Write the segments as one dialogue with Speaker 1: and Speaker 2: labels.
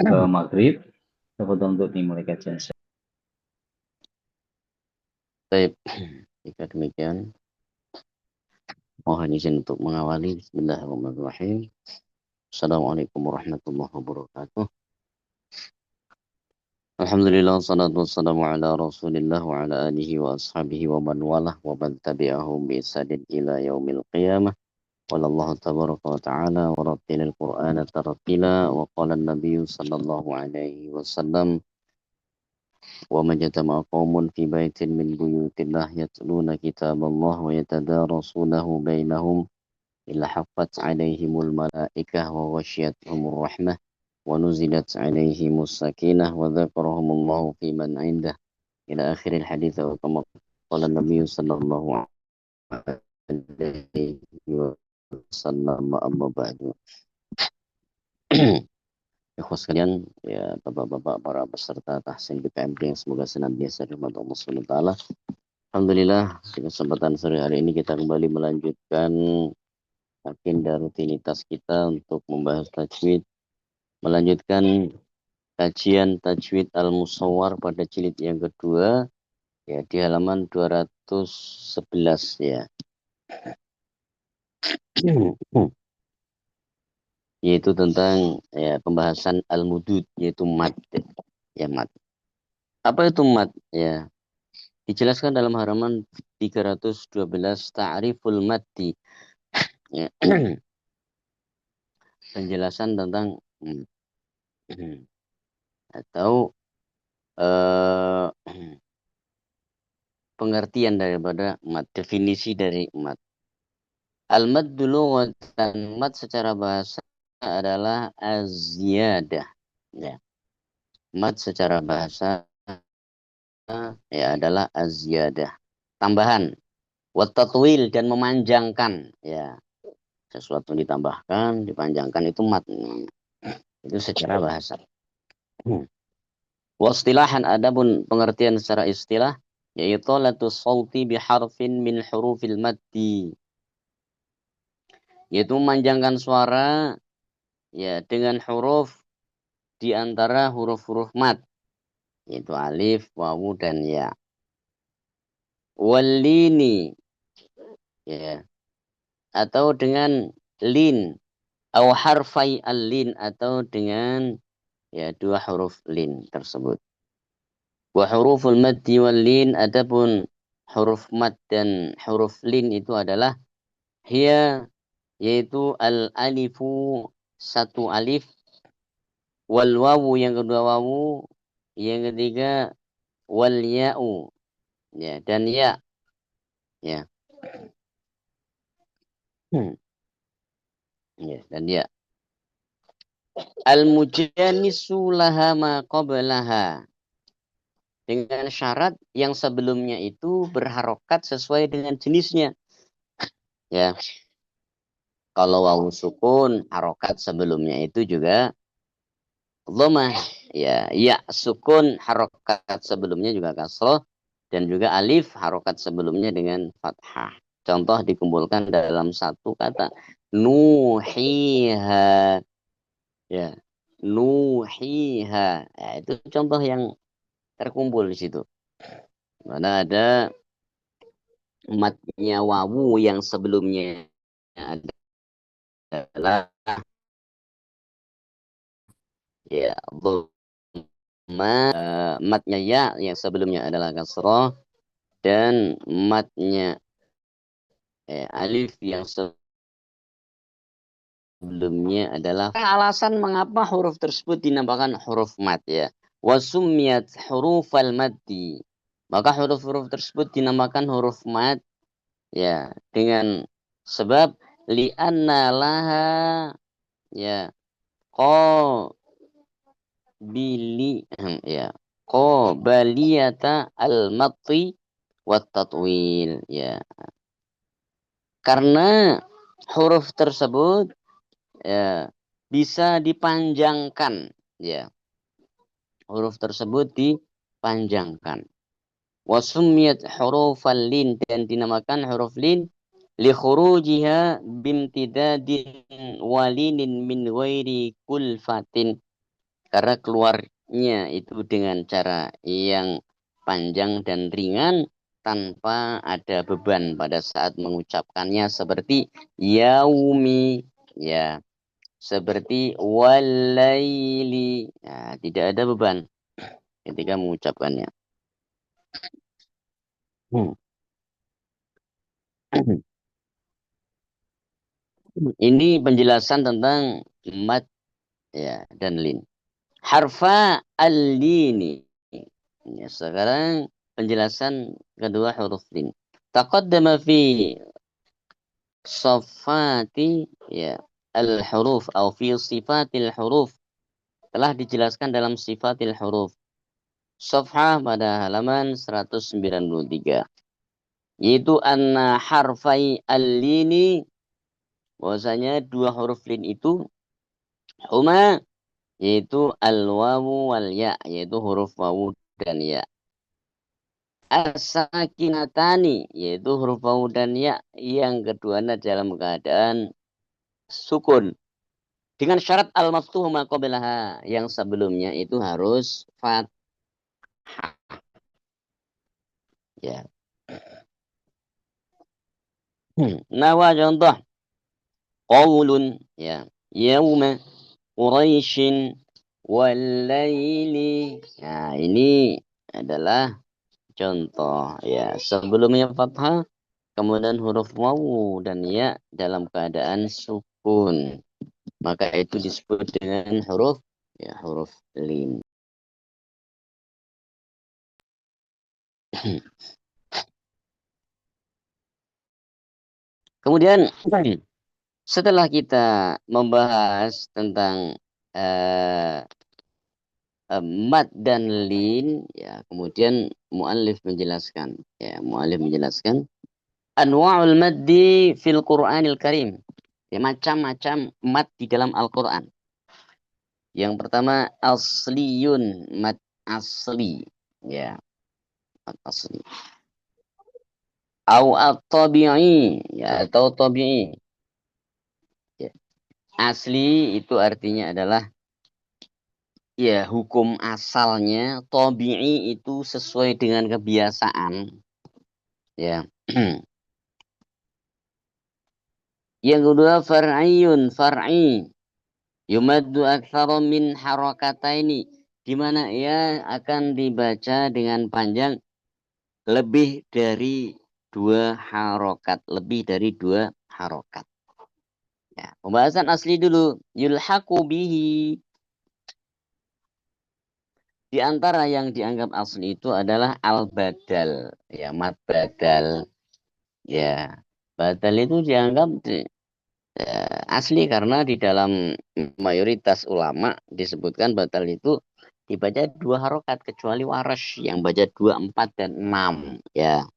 Speaker 1: ke maghrib, kemudian untuk dimulai kajian.
Speaker 2: Baik, jika demikian, mohon izin untuk mengawali. Bismillahirrahmanirrahim. Assalamualaikum warahmatullahi wabarakatuh. Alhamdulillah, salatu wassalamu ala rasulillah wa ala alihi wa ashabihi wa man walah wa man tabi'ahum bi ihsanin ila yaumil qiyamah. Qala Allah tabaraka wa ta'ala wa rattilil qur'ana tarattila wa qala an-nabiyyu sallallahu alaihi wasallam ومن يجتمع قوم في بيت من بيوت الله يتلون كتاب الله ويتدارسونه بينهم إلا حفت عليهم الملائكة وغشيتهم الرحمة ونزلت عليهم السكينة وذكرهم الله في من عنده إلى آخر الحديث. وكما قال النبي صلى الله عليه وسلم أما بعد. Ikhwas sekalian, ya bapak-bapak para peserta tahsin BPMD yang semoga senantiasa dirahmati Allah Subhanahu wa taala. Alhamdulillah, di kesempatan sore hari ini kita kembali melanjutkan agenda rutinitas kita untuk membahas tajwid, melanjutkan kajian tajwid al-musawwar pada jilid yang kedua, ya di halaman 211 ya. Yaitu tentang ya pembahasan al-mudud, yaitu mad, ya mad. Apa itu mad? Ya, dijelaskan dalam halaman 312 ta'riful maddi. Ya. Penjelasan tentang atau pengertian daripada mad, definisi dari mad. Al-mad dulu dan mad secara bahasa adalah az-ziyadah. Ya. Mad secara bahasa ya adalah az-ziyadah, tambahan. Wa tatwil, dan memanjangkan, ya. Sesuatu ditambahkan, dipanjangkan itu mad. Itu secara bahasa. Wa istilahan, adapun pengertian secara istilah yaitu latu sauti biharfin min hurufil maddi, yaitu memanjangkan suara ya dengan huruf di antara huruf-huruf mad, yaitu alif, wawu, dan ya. Walini, ya, atau dengan lin, au harfai al-lin, atau dengan ya dua huruf lin tersebut. Wa huruful maddi wal lin, adapun huruf mad dan huruf lin itu adalah hiya, yaitu al-alifu, satu alif, wal wawu, yang kedua wawu, yang ketiga wal ya'u, ya, dan ya, ya. Ya, dan ya. Al-mujannisu laha ma qablaha, dengan syarat yang sebelumnya itu berharokat sesuai dengan jenisnya. Ya. Kalau wawu sukun, harokat sebelumnya itu juga dhammah. Ya, ya sukun, harokat sebelumnya juga kasroh, dan juga alif, harokat sebelumnya dengan fathah. Contoh dikumpulkan dalam satu kata, nuhiha. Ya, nuhiha. Ya, itu contoh yang terkumpul di situ. Mana ada matnya wawu yang sebelumnya adalah ya matnya ya yang sebelumnya adalah kasroh, dan matnya alif yang sebelumnya adalah. Alasan mengapa huruf tersebut dinamakan huruf mad, ya. Wasumiyat hurufal maddi, maka huruf-huruf tersebut dinamakan huruf mad, ya, dengan sebab li'anna laha, ya, ya, qabaliyata al-matti wat tatwil, ya. Karena huruf tersebut ya bisa dipanjangkan, ya. Huruf tersebut dipanjangkan. Wasumiyat hurufal lin, dan dinamakan huruf lin li khurujiha bimtidadin walinin min ghairi kulfatin, karena keluarnya itu dengan cara yang panjang dan ringan tanpa ada beban pada saat mengucapkannya seperti yaumi, ya, seperti walaili. Nah, tidak ada beban ketika mengucapkannya. Hmm. Ini penjelasan tentang mad, ya, dan lin. Harfa al-lini. Ya, sekarang penjelasan kedua huruf lin. Taqaddama fi safati, ya, al-huruf atau fi sifatil huruf, telah dijelaskan dalam sifatil huruf. Safhah pada halaman 193. Yaitu anna harfai al-lini, bahwasanya dua huruf lin itu huma, yaitu al-wawu wal ya, yaitu huruf wawu dan ya. As-sakinatani, yaitu huruf wawu dan ya yang keduanya dalam keadaan sukun. Dengan syarat al-maftuhu ma qablaha, yang sebelumnya itu harus fathah. Ya. Nawa contoh. Qawlun, ya. Yawma Quraisyin wal-laili. Nah, ini adalah contoh, ya. Sebelumnya fathah, kemudian huruf wawu dan ya dalam keadaan sukun. Maka itu disebut dengan huruf, ya, huruf lin. Kemudian setelah kita membahas tentang eh, mad dan lin, ya, kemudian muallif menjelaskan anwa'ul maddi fil Qur'anil Karim. Ya, macam-macam mad di dalam Al-Qur'an. Yang pertama asliyun, mad asli, ya, mad asli. Au at-tabi'i, ya, atau tabi'i. Ya. Asli itu artinya adalah, ya, hukum asalnya. Tabi'i itu sesuai dengan kebiasaan, ya. Yang kedua far'iyun, far'i. Yumaddu aktsara min harakataini, di mana ia akan dibaca dengan panjang lebih dari dua harokat, lebih dari dua harokat. Ya, pembahasan asli dulu. Yulhaqu bihi. Di antara yang dianggap asli itu adalah al-badal, ya, mad badal. Ya, badal itu dianggap asli karena di dalam mayoritas ulama disebutkan badal itu dibaca dua harokat kecuali Warash yang baca 2, 4, dan 6. Ya.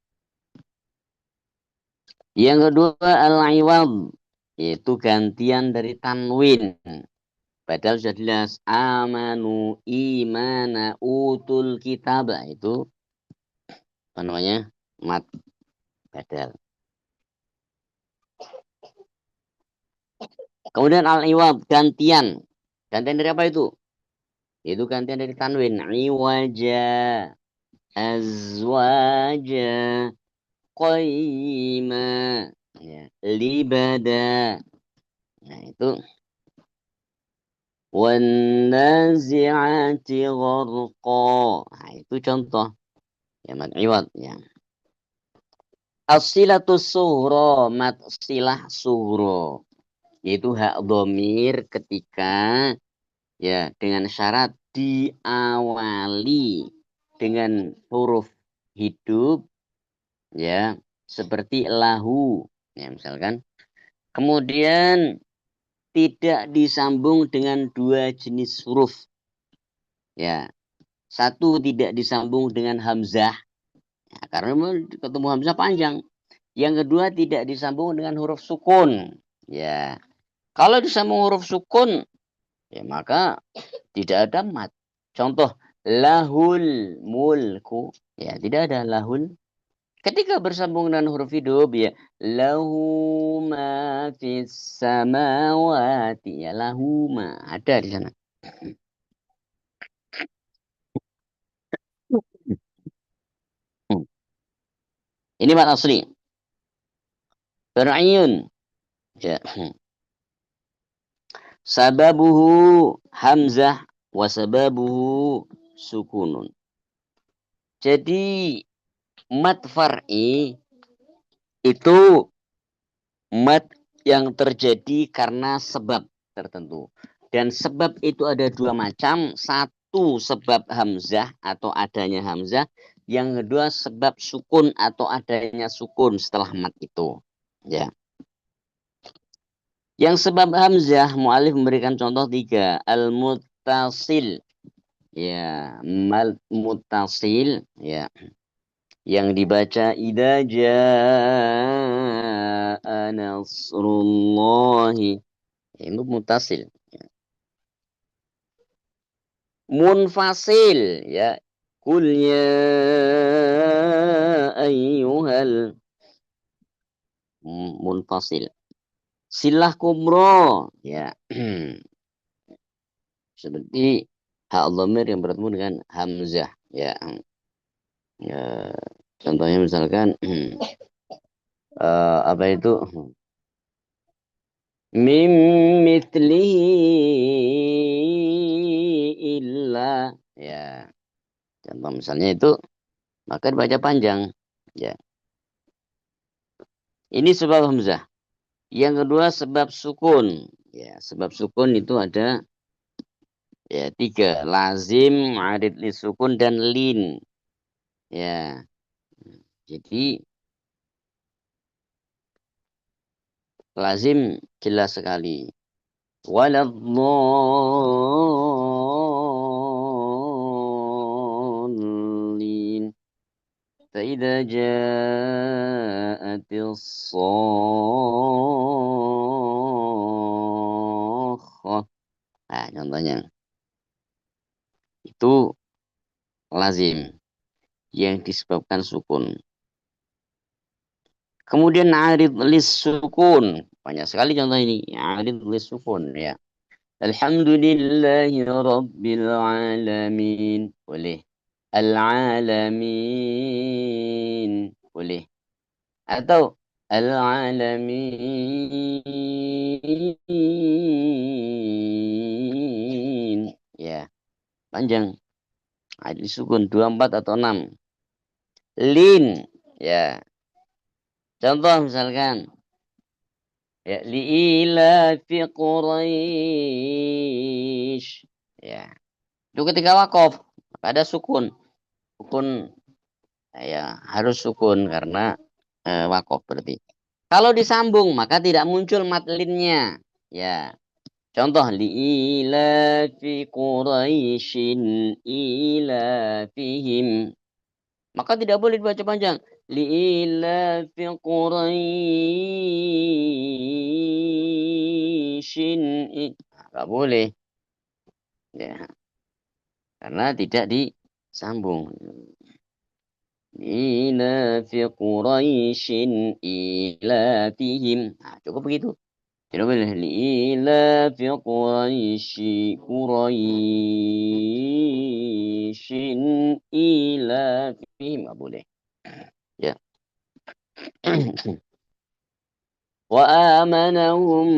Speaker 2: Yang kedua al-iwad, yaitu gantian dari tanwin. Padahal sudah jelas amanu imana utul kitab, itu apa namanya, mat badal. Kemudian al-iwad, gantian. Gantian dari apa itu? Itu gantian dari tanwin. Iwaja, azwaja, qaima, ya, libada. Nah, itu wannazi'ati gharqa. Nah, itu contoh, ya, mad iwad, ya. As-silatus sughra, mad silah sughra, yaitu hak dhamir ketika, ya, dengan syarat diawali dengan huruf hidup, ya, seperti lahu, ya, misalkan. Kemudian tidak disambung dengan dua jenis huruf, ya. Satu, tidak disambung dengan hamzah, ya, karena ketemu hamzah panjang. Yang kedua, tidak disambung dengan huruf sukun, ya. Kalau disambung huruf sukun, ya, maka tidak ada mat. Contoh lahul mulku, ya, tidak ada lahul. Ketika bersambung dengan huruf hidup, ya, lahu ma fis samawati, ya, lahu ma ada di sana. Ini mat asli. Berayun. Ya. Sababuhu hamzah wa sababuhu sukunun. Jadi mat far'i itu mat yang terjadi karena sebab tertentu. Dan sebab itu ada dua macam. Satu sebab hamzah atau adanya hamzah. Yang kedua sebab sukun atau adanya sukun setelah mat itu. Ya. Yang sebab hamzah, mu'alif memberikan contoh 3. Al-muttasil. Ya, muttasil. Ya. Yang dibaca idza jaa nasrullahi. Itu mutasil. Munfasil, ya. Qul ya ayyuhal munfasil. Silah kubro, ya. Seperti hak dhamir yang bertemu dengan hamzah, ya. Ya, contohnya misalkan apa itu? Mim mithlihi illa, ya. Contoh misalnya itu maka dibaca panjang, ya. Ini sebab hamzah. Yang kedua sebab sukun, ya. Sebab sukun itu ada ya 3. Lazim, arid li sukun, dan lin, ya. Jadi lazim jelas sekali. Waladhdallin. فإذا جاءت الصاخة. Nah, contohnya itu lazim yang disebabkan sukun. Kemudian arid lis sukun. Banyak sekali contoh ini. Arid lis sukun, ya. Alhamdulillahi rabbil alamin. Boleh. Al-alamin. Boleh. Atau al-alamin. Ya, panjang. Ada sukun 24 atau 6. Lin. Ya. Contoh misalkan. Ya, li'ilafi Quraisy. Ya. Itu ketika wakaf ada sukun. Sukun ya harus sukun karena wakaf berarti. Kalau disambung maka tidak muncul matlinnya. Ya. Contoh li'ilafi Quraisyin ilafihim. Maka tidak boleh dibaca panjang. Li'ilafi Quraisyin. Enggak boleh. Ya. Karena tidak disambung. Ilafi Quraisyin ilafihim. Nah, cukup begitu. Tidak boleh. Ilafi Quraisyin ilafihim. Nggak boleh. Ya. Wa amanahum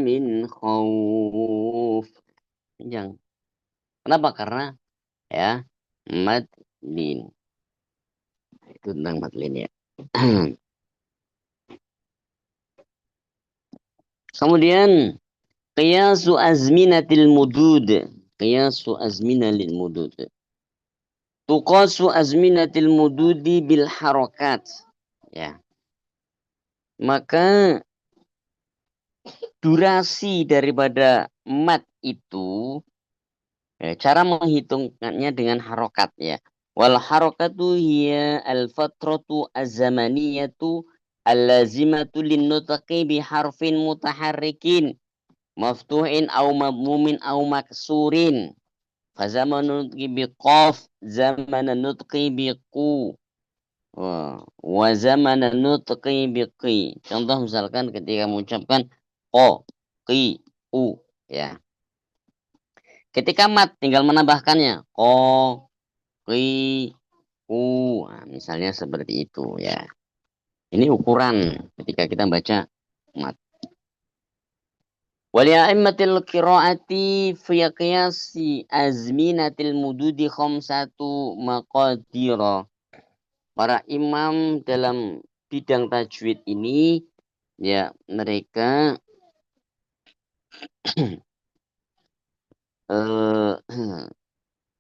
Speaker 2: min khawf. Jangan. Kenapa? Karena ya madlin. Itu tentang madlin, ya. Kemudian qiyasu azminatil mudud. Qiyasu azminatil mudud. Tuqasu azminatil mududi bil harokat. Ya. Maka durasi daripada mat itu cara menghitungkannya dengan harokat, ya. Wal harokatu hiya al fatratu az-zamaniyatu al-lazimatu linnutaqi bi harfin mutaharrikin maftuhin au madmumin au maksurin. Fazamanun nutqi bi qaf, zamanan nutqi bi qu. Wa zamanan nutqi bi qi. Contoh misalkan ketika mengucapkan ko, qi, u, ya. Ketika mat tinggal menambahkannya ko, ku. Nah, misalnya seperti itu ya. Ini ukuran ketika kita baca mat. Wali'aimatil qiraati fi qiyasi azminatil mududi khamsatu maqadira. Para imam dalam bidang tajwid ini ya mereka eh,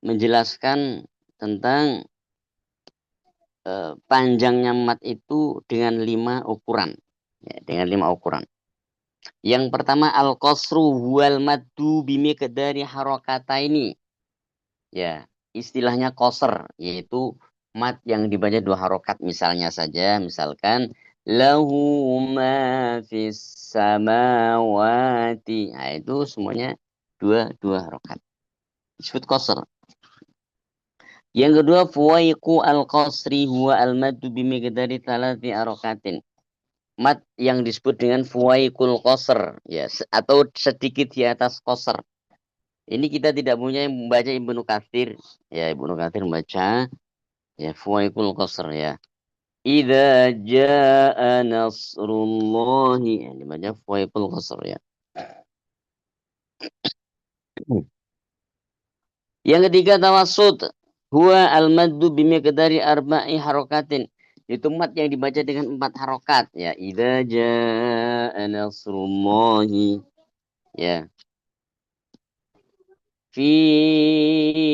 Speaker 2: menjelaskan tentang panjangnya mat itu dengan 5 ukuran. Ya, dengan 5 ukuran. Yang pertama al-qasru wal maddu bimiqdari harakataini. Ya, istilahnya qasr yaitu mat yang dibaca 2 harokat misalnya saja, misalkan lahu ma fis samawati. Nah, itu semuanya dua harokat. Disebut qasr. Yang kedua fuwaiqu al-qasri huwa al-maddu bimiqdari 3 harokatin. Mat yang disebut dengan fuwaiqul qasr ya atau sedikit di atas qasr. Ini kita tidak punya yang membaca Ibnu Katsir. Ya, Ibnu Katsir membaca ya fuwaiqul qasr ya. Idza jaa nasrullahi. Ya, dibaca fuwaiqul qasr ya. Yang ketiga tawassut. Huwa al-maddu bimiqdari arba'i harokatin. Itu mat yang dibaca dengan 4 harokat ya. Idza jaa nasrullahi ya. Fi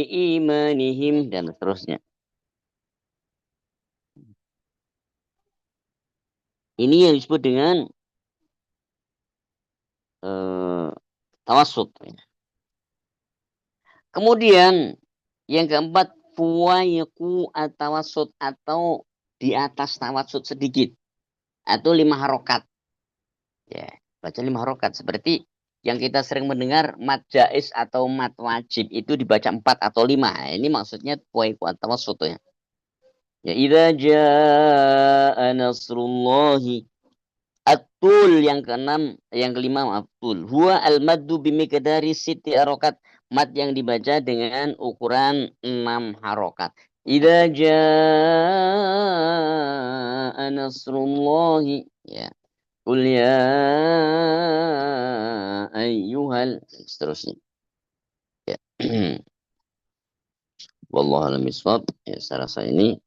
Speaker 2: imanihim dan seterusnya. Ini yang disebut dengan tawassut. Kemudian yang keempat fuwaiqu at-tawassut atau di atas tawassut sedikit atau 5 harokat. Ya, baca 5 harokat seperti yang kita sering mendengar mat jaiz atau mat wajib itu dibaca 4 atau 5. Nah, ini maksudnya fuwaiqu at-tawassut ya. Ya idza jaa nasrullahi. Atul yang keenam, yang kelima maaf, tul. Huwa al-maddu bimiqdari siti harokat. Mad yang dibaca dengan ukuran 6 harokat. Idza jaa nasrullahi. Ya. Qul ya ayyuhal. Seterusnya. Ya. Wallahu a'lam bishawab. Ya, saya rasa ini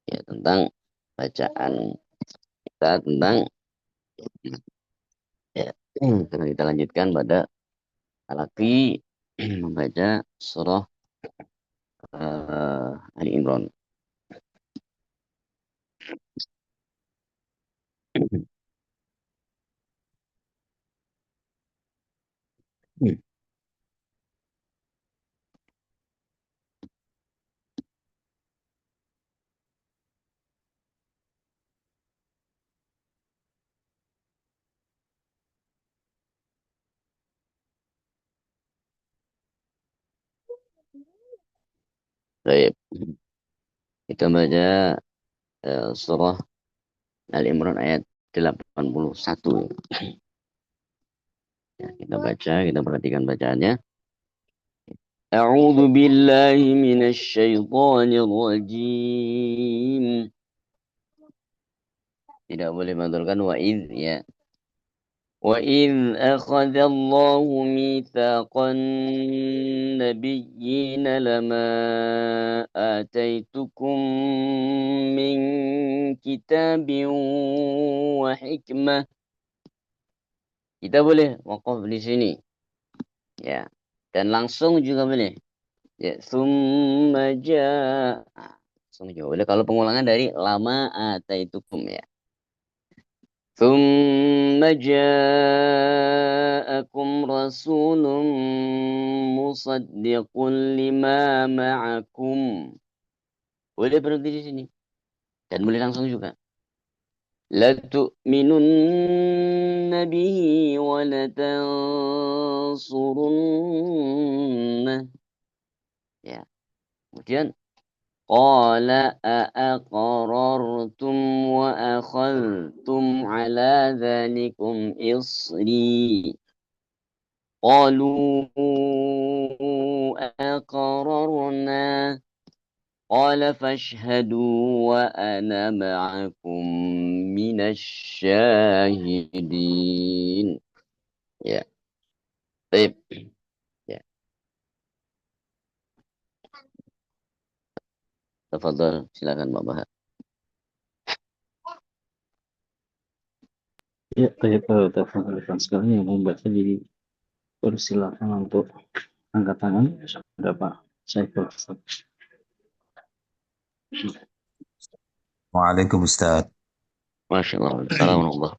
Speaker 2: ya tentang bacaan kita tentang ya. Karena kita lanjutkan pada Alafi membaca surah Ali Imran. Baik, kita baca surah Ali Imran ayat 81. Ya, kita baca, kita perhatikan bacaannya. A'udzu billahi minasy syaithanir rajim. Tidak boleh mengatakan wa id ya. وَإِذْ أَخَذَ اللَّهُ مِيثَاقَ النَّبِيِّينَ لَمَا آتَيْتُكُم مِّن كِتَابٍ وَحِكْمَةٍ. Kita boleh waqaf di sini. Ya. Dan langsung juga boleh. Ya, tsumma jaa. Langsung juga boleh kalau pengulangan dari lama ataitukum ya. ثم جاءكم رسول مصدق لما معكم. Boleh berhenti di sini. Dan boleh langsung juga. لَتُؤْمِنُنَّ بِهِ وَلَتَنْصُرُنَّهُ. Ya. Kemudian قال أأقررتم وأخذتم على ذلكم إصري قالوا أقررنا قال فاشهدوا وأنا معكم من الشاهدين. Ya, baik. Ya, tafadhol, silakan Pak Bahar.
Speaker 1: Ya, telepon sekali yang membaca, jadi persilakan untuk angkat tangan. Ada Pak Saiful.
Speaker 3: Waalaikumsalam.
Speaker 2: Masya Allah. Assalamualaikum.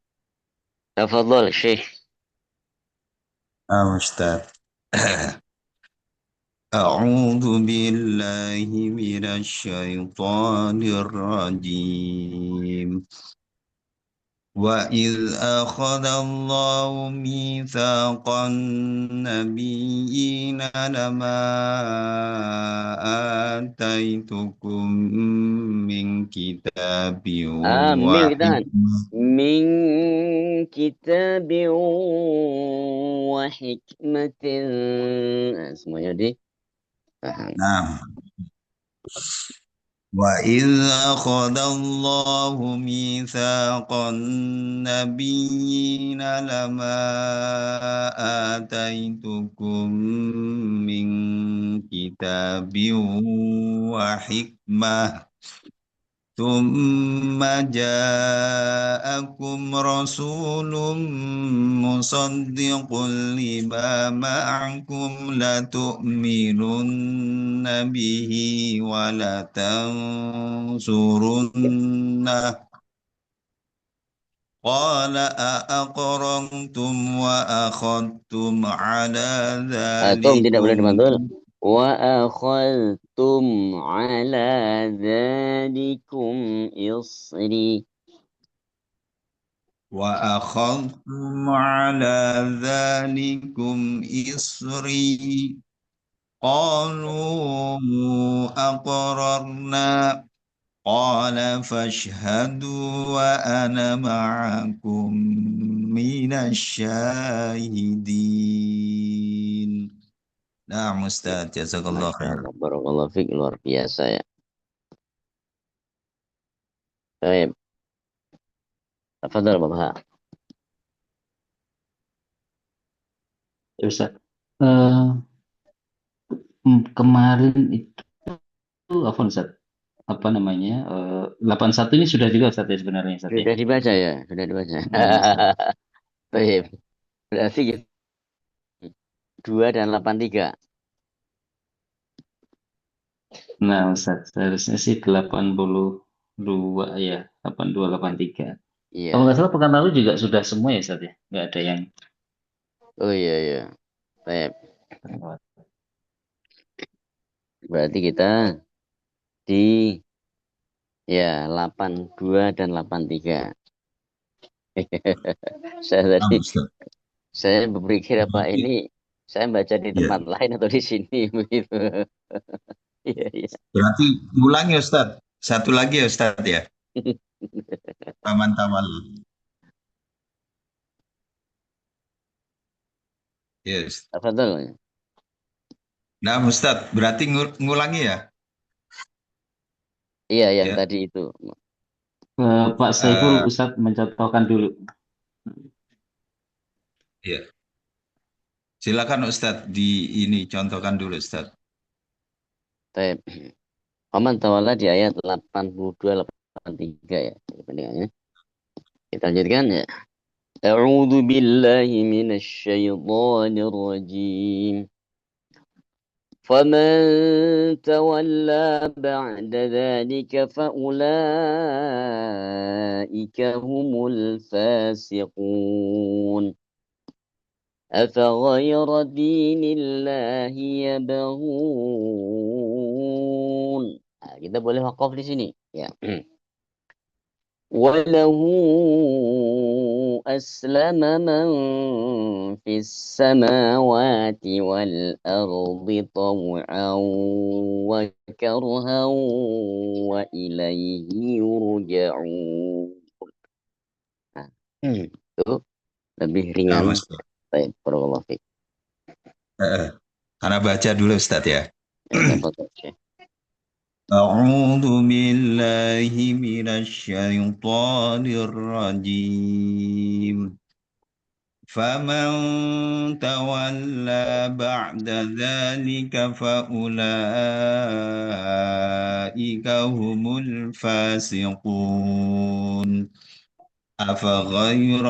Speaker 2: Tafadhol, Syekh.
Speaker 3: Ustaz. أعوذ بالله من الشيطان الرجيم وإذ أخذ الله ميثاق النبيين لما آتيتكم من كتاب
Speaker 2: Min kita kan.
Speaker 3: وحكمة
Speaker 2: Min kitabin wa hikmatin. Nah, semuanya dipaham.
Speaker 3: نعم وإذ أخذ الله ميثاق النبيين لما آتيتكم من كتاب وحكمة ثم جاءكم رسول مصدق لما معكم لتؤمنن به ولتنصرنه قال أأقررتم وأخذتم على
Speaker 2: Tom tidak boleh
Speaker 3: ذلكم
Speaker 2: dibantul. Wa akhadtum ala dzalikum isri.
Speaker 3: وأخذتم على ذلكم إصري قالوا أقررنا قال فاشهدوا وأنا معكم من الشاهدين. نعم أستاذ جزاك الله
Speaker 2: Masya
Speaker 3: خير.
Speaker 2: Allah. Barakallahu fiik. Luar biasa ya. Baik. Tafadhol Pak Bahar.
Speaker 1: Ya, Ustaz. Kemarin itu apa Ustaz? Apa namanya? 81 ini sudah juga Ustaz ya sebenarnya Ustaz ya.
Speaker 2: Sudah dibaca ya? Sudah dibaca.
Speaker 1: Nah, Ustaz.
Speaker 2: Baik. Berarti kita 2 dan 83.
Speaker 1: Nah, Ustaz, seharusnya sih 82 ya, 82 83. Kalau
Speaker 2: Iya.
Speaker 1: nggak salah pekan lalu juga sudah semua ya Ustaz ya. Nggak ada yang
Speaker 2: Oh iya iya. Baik.
Speaker 1: terlewat.
Speaker 2: Berarti kita di ya 82 dan 83. Saya
Speaker 3: نعم
Speaker 2: tadi
Speaker 3: أستاذ.
Speaker 2: saya berpikir apa ini saya baca di
Speaker 3: Ya,
Speaker 2: tempat lain atau di sini begitu. Iya iya.
Speaker 3: berarti ulangi Ustaz. Satu lagi ya Ustaz ya. Taman Tawal. Yes.
Speaker 2: Tafadhol.
Speaker 3: Nah Ustaz, berarti ngulangi ya.
Speaker 2: Iya yang
Speaker 3: Ya.
Speaker 2: tadi itu.
Speaker 1: Pak Saiful
Speaker 3: Eh,
Speaker 1: Ustaz mencontohkan dulu.
Speaker 3: ya. Silakan Ustaz di ini contohkan dulu Ustaz.
Speaker 2: Baik. Aman tawala di ayat 82 83 ya. Perbandingannya. Kita lanjutkan ya. A'udzu billahi minasy syaithanir rajim. فمن تولى بعد ذلك فأولئك هم الفاسقون أفغير دين الله يبغون. Nah, kita boleh wakaf di sini ya. وله أسلم من في السماوات والأرض طوعا وكرها وإليه يرجعون. Nah, itu lebih
Speaker 3: Nah,
Speaker 2: ringan.
Speaker 3: Mas.
Speaker 2: Baik, barakallahu fiik.
Speaker 3: Karena baca dulu Ustaz ya.
Speaker 2: Ya, tafadhol, Syekh.
Speaker 3: أعوذ بالله من الشيطان الرجيم فمن تولى بعد ذلك فأولئك هم الفاسقون أفغير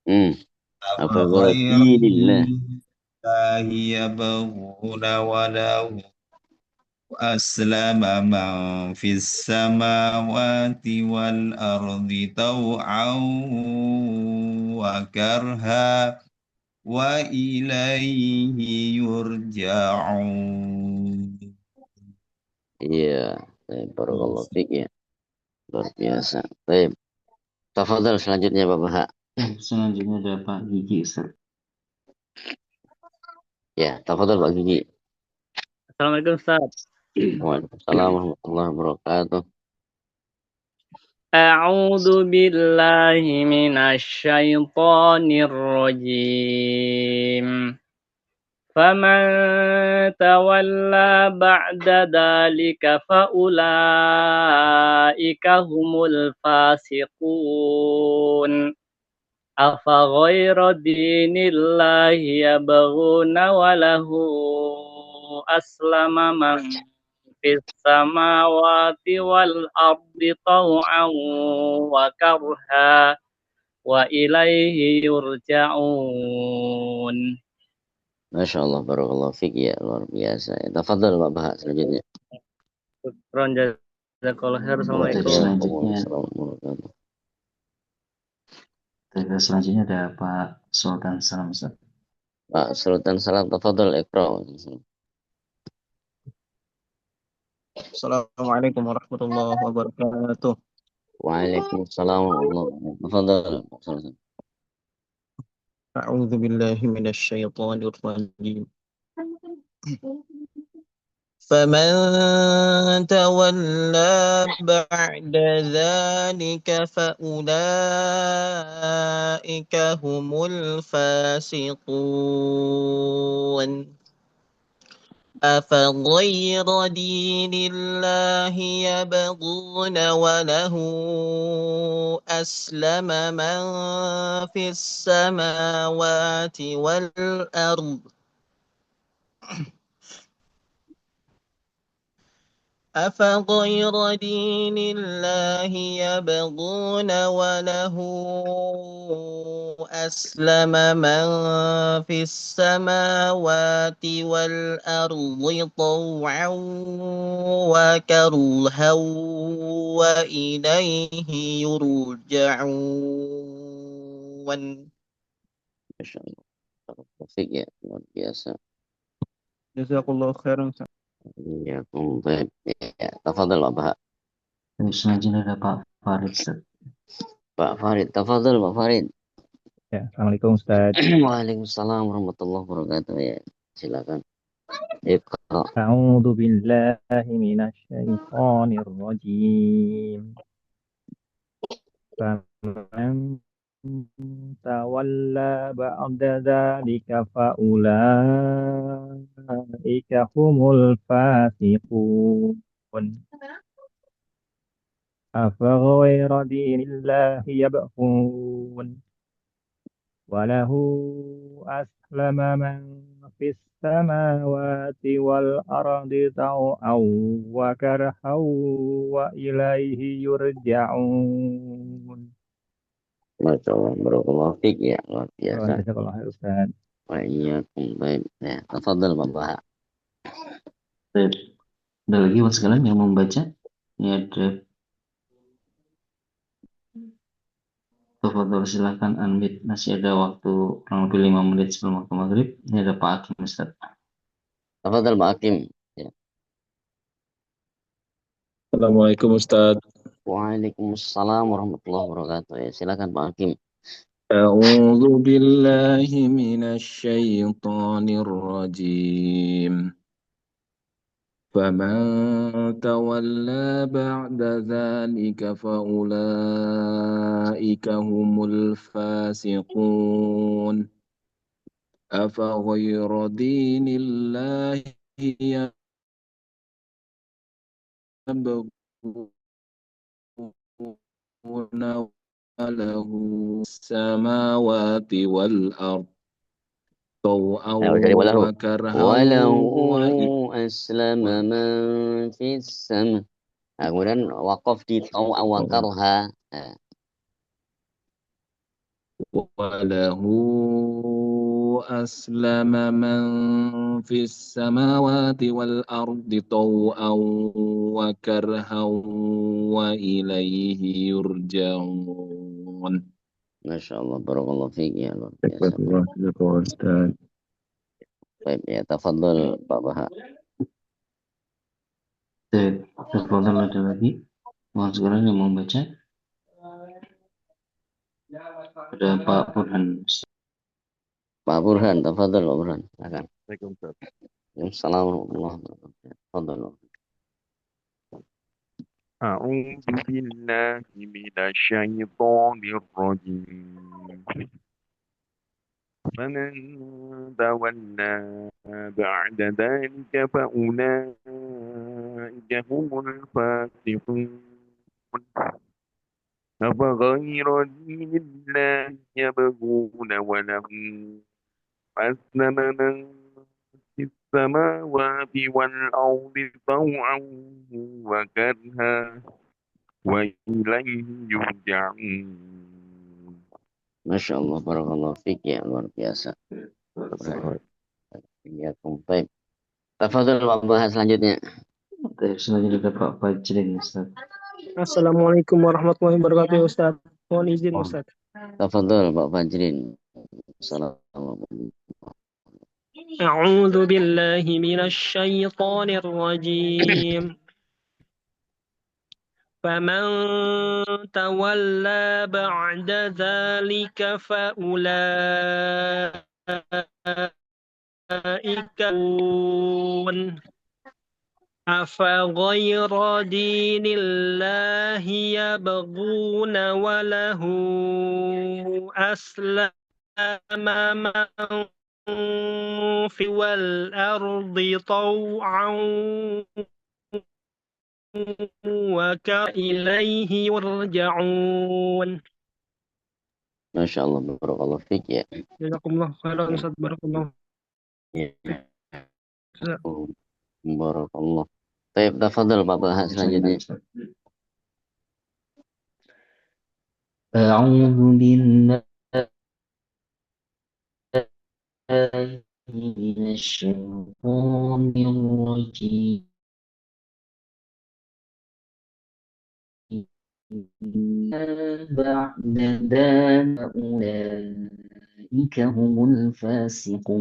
Speaker 2: Hmm. Apa
Speaker 3: أفغير
Speaker 2: dinillah?
Speaker 3: الله يبغون وله أسلم من في السماوات والأرض طوعا وكرها وإليه يرجعون.
Speaker 2: Iya, barakallahu fiik ya. Luar biasa. Baik. Tafadhal selanjutnya Bapak Hak.
Speaker 1: Selanjutnya ada Pak Gigi Ustaz.
Speaker 2: Ya, tafadhal Pak Gigi.
Speaker 4: Assalamualaikum Ustaz.
Speaker 2: Waalaikumsalam warahmatullahi wabarakatuh.
Speaker 4: A'udzu billahi minasyaitonir rajim. Faman tawalla ba'da dzalika faulaika humul fasiqun. Afa ghayra dinillahi yabghuna wa lahu aslama man fis samawati wal ardi taw'an wa karha wa ilaihi yurja'un.
Speaker 2: Masya Allah, barakallahu fiik ya, luar biasa. Ya, tafadhal Bapak Hak selanjutnya.
Speaker 4: Syukran jazakallahu khair. Assalamualaikum.
Speaker 1: Selanjutnya,
Speaker 2: Waalaikumsalam warahmatullahi
Speaker 1: selanjutnya ada Pak Sultan Salam Ustaz.
Speaker 2: Pak Sultan Salam, tafadhal Iqra.
Speaker 5: Assalamualaikum warahmatullahi wabarakatuh.
Speaker 2: Waalaikumsalam warahmatullahi wabarakatuh. Tafadhal Pak Sultan.
Speaker 5: A'udzu billahi minasyaitonir rajim. فمن تولى بعد ذلك فأولئك هم الفاسقون أفغير دين الله يبغون وله أسلم من في السماوات والأرض أفغير دين الله يبغون وله أسلم من في السماوات والأرض طوعا وكرها وإليه يرجعون.
Speaker 2: Masya Allah. Barakallahu fiik ya, luar biasa.
Speaker 5: Jazakallah khairan.
Speaker 2: Ya, baik. Ya, tafadhal Bapak Hak.
Speaker 1: Selanjutnya ada Pak Farid Ustaz.
Speaker 2: Pak Farid, tafadhal Pak Farid.
Speaker 6: Ya, Assalamualaikum Ustaz.
Speaker 2: Waalaikumsalam warahmatullahi wabarakatuh ya. Silakan. Iqra.
Speaker 6: A'udzu billahi minasyaitonir rajim. Faman tawalla ba'da dzalika faulaika humul fasiqun. Afaghayra dinillahi yabghun وله أسلم من في السماوات والأرض طوعا وكرها وإليه يرجعون.
Speaker 2: Masya Allah, barakallahu fiik ya, luar biasa.
Speaker 6: Jazakallah khair Ustaz.
Speaker 2: Wa iyyakum, baik. Ya, tafadhal Bapak Hak.
Speaker 1: Baik. Ada lagi buat sekalian yang mau membaca? Ini ada Tafadhol silakan unmute. Masih ada waktu kurang lebih 5 menit sebelum waktu maghrib. Ini ada Pak Hakim Ustaz.
Speaker 2: Tafadhal Pak Hakim. Ya.
Speaker 7: Assalamualaikum Ustaz.
Speaker 2: Waalaikumsalam warahmatullahi wabarakatuh. Ya, silakan Pak Hakim.
Speaker 7: A'udzu billahi minasyaitonir rajim. فمن تولى بعد ذلك فأولئك هم الفاسقون أفغير دين الله وله السماوات والأرض طوعا
Speaker 2: Dari walahu.
Speaker 7: وكرها
Speaker 2: Walahu aslama man fis sama. Nah, kemudian waqaf di tau'a wa karha. Nah,
Speaker 7: وله أسلم من في السماوات والأرض طوعا وكرها وإليه يرجعون.
Speaker 2: Masya Allah, barakallahu fiik ya, luar biasa.
Speaker 7: Ustaz.
Speaker 2: Baik, ya, tafadhal Pak Baha.
Speaker 1: Tafadhal, ada lagi? Mohon sekarang yang mau baca. Ada Pak Burhan.
Speaker 2: Pak Burhan, tafadhal Pak Burhan. Silakan. Assalamualaikum warahmatullahi wabarakatuh. Tafadhal.
Speaker 8: أعوذ بالله من الشيطان الرجيم فمن تولى بعد ذلك فأولئك هم الفاسقون أفغير دين الله يبغون وله أسلم من في السماوات والأرض طوعا وكرها وإليه يرجعون.
Speaker 2: Masya Allah, barakallahu fiik ya, luar biasa. Ya, baik. Tafadhal Pak Baha selanjutnya.
Speaker 1: Selanjutnya ada Pak Fajrin, Ustaz.
Speaker 9: Assalamualaikum warahmatullahi wabarakatuh, Ustaz. Mohon izin, Ustaz.
Speaker 2: Tafadhal Pak Fajrin. Assalamualaikum.
Speaker 9: أعوذ بالله من الشيطان الرجيم فمن تولى بعد ذلك فأولئك أفغير دين الله يبغون وله أسلم من في والأرض طوعا وإليه يرجعون.
Speaker 2: Masya Allah, barakallahu fiik ya.
Speaker 9: Jazakumullah khairan, Ustaz. Barakallah.
Speaker 2: Ya. Barakallah. Baik, tafadhal Pak Baha selanjutnya.
Speaker 1: A'udzu billahi minasyaitonir rajim. بعد ذلك أولئك هم الفاسقون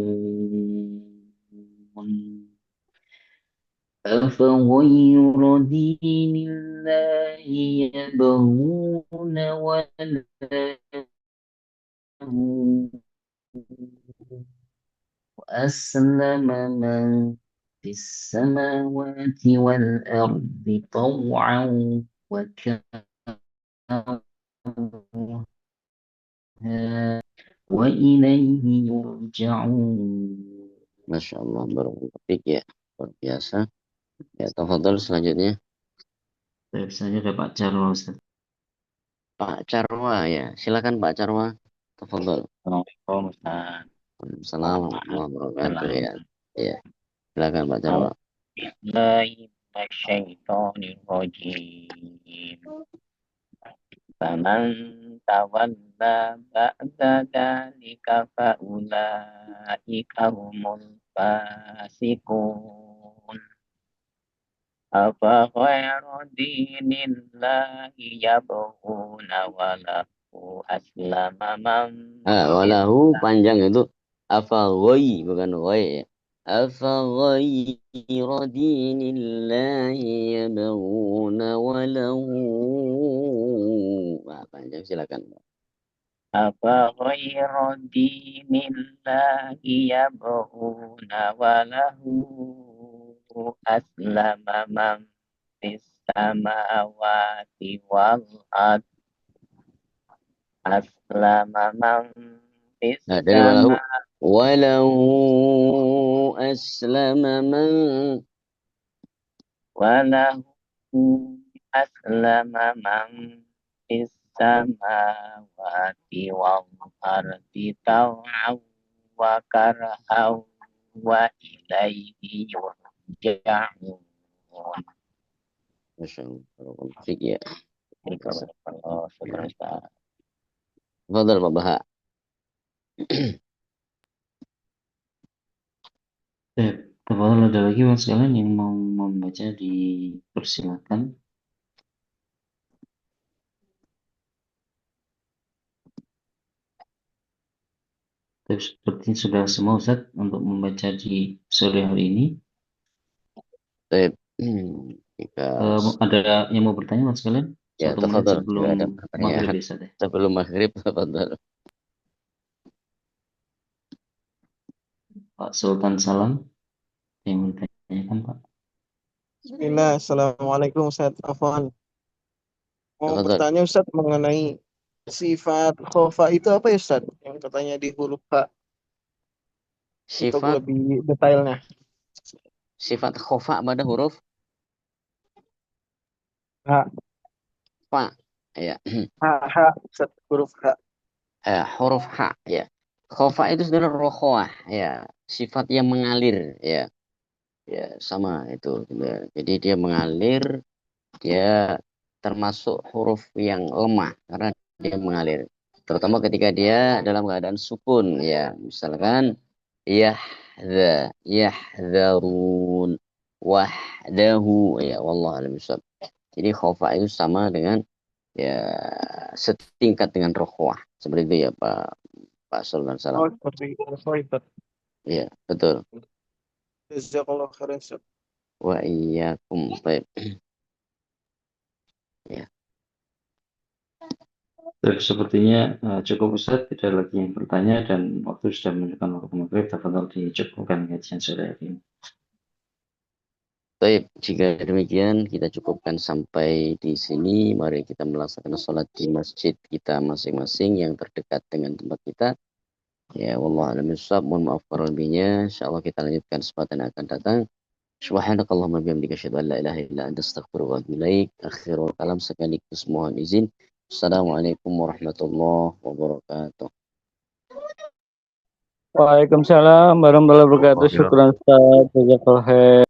Speaker 1: أفغير دين الله يبغون وله أسلم من في السماوات والأرض طوعا وكرها وإليه يرجعون.
Speaker 2: Masya Allah, barakallahu fiik ya. Luar biasa. Ya, tafadhal selanjutnya.
Speaker 1: Selanjutnya ada Pak Jarwo, Ustaz.
Speaker 2: Pak Carwa ya. Silakan Pak Carwa. Tafadhal.
Speaker 10: Assalamualaikum Ustaz.
Speaker 2: Assalamualaikum warahmatullahi wabarakatuh ya. Ya. Silakan Pak Carwa.
Speaker 10: Billahi minasyaitonir rajim. Faman tawalla ba'da dzalika faulaika humul fasiqun. Afa ghayra dinillahi yabghuna wa lahu aslama man
Speaker 2: Walahu panjang itu afaghayi bukan ghayi ya. Afaghaira dinillahi yabghuna wa lahu. Panjang silakan.
Speaker 10: Afaghayra dinillahi yabghuna wa lahu aslama man fis samawati wal ard. Aslama man fis
Speaker 2: Dari walahu. Walahu aslama man.
Speaker 10: Walahu aslama man fis samawati wal ardi taw'an wa karhan wa ilaihi yurja'un.
Speaker 2: Masya Allah. Barakallahu fiik ya.
Speaker 10: Barakallahu syukran Ustaz.
Speaker 2: Fadal Pak Baha.
Speaker 1: Tafadhol, ada lagi Mas sekalian yang mau membaca, dipersilakan. Tapi seperti sudah semua Ustaz untuk membaca di sore hari ini.
Speaker 2: Baik. Jika
Speaker 1: Ada yang mau bertanya Mas sekalian?
Speaker 2: ya,
Speaker 1: 1 menit
Speaker 2: tafadhol.
Speaker 1: sebelum
Speaker 2: Jika ada pertanyaan
Speaker 1: maghrib Ustaz ya.
Speaker 2: sebelum maghrib, tafadhol.
Speaker 1: Pak Sultan Salam yang bertanyakan Pak.
Speaker 5: Bismillah, Assalamualaikum Ustaz Afwan. Mau
Speaker 2: Tafadhol.
Speaker 5: bertanya Ustaz mengenai sifat khofa itu apa ya Ustaz? Yang katanya di huruf H. Untuk
Speaker 2: Sifat
Speaker 5: lebih detailnya.
Speaker 2: sifat khofa pada huruf
Speaker 5: H.
Speaker 2: fa. Ya.
Speaker 5: H, Ustaz, huruf H.
Speaker 2: Huruf H ya. Khofa itu sebenarnya rokhwah ya, sifat yang mengalir ya. Ya, sama itu. Jadi dia mengalir, dia termasuk huruf yang lemah karena dia mengalir. Terutama ketika dia dalam keadaan sukun ya. Misalkan yahdharun wahdahu ya, wallahu a'lam bishawab. Jadi khofa itu sama dengan ya setingkat dengan rokhwah. Seperti itu ya Pak Sultan Salam.
Speaker 5: Oh, seperti itu. Sorry, Ustaz.
Speaker 2: Iya, betul.
Speaker 5: Jazakallah khairan Ustaz.
Speaker 2: Wa iyyakum. Baik. Ya.
Speaker 1: Sepertinya cukup Ustaz, tidak lagi yang bertanya dan waktu sudah menunjukkan waktu maghrib. Tafadhol dicukupkan kajian sore hari ini.
Speaker 2: Baik, jika demikian kita cukupkan sampai di sini. Mari kita melaksanakan sholat di masjid kita masing-masing yang terdekat dengan tempat kita. Ya, wallahu a'lam bishawab. Mohon maaf kurang lebihnya. Insyaallah kita lanjutkan kesempatan yang akan datang. Subhanakallahumma bihamdika asyhadu an la ilaha illa anta astaghfiruka wa atubu ilaik. Akhirul kalam, sekaligus mohon izin. Assalamualaikum warahmatullahi wabarakatuh.
Speaker 4: Waalaikumsalam warahmatullahi wabarakatuh. Syukran Ustaz. Jazakallahu khair.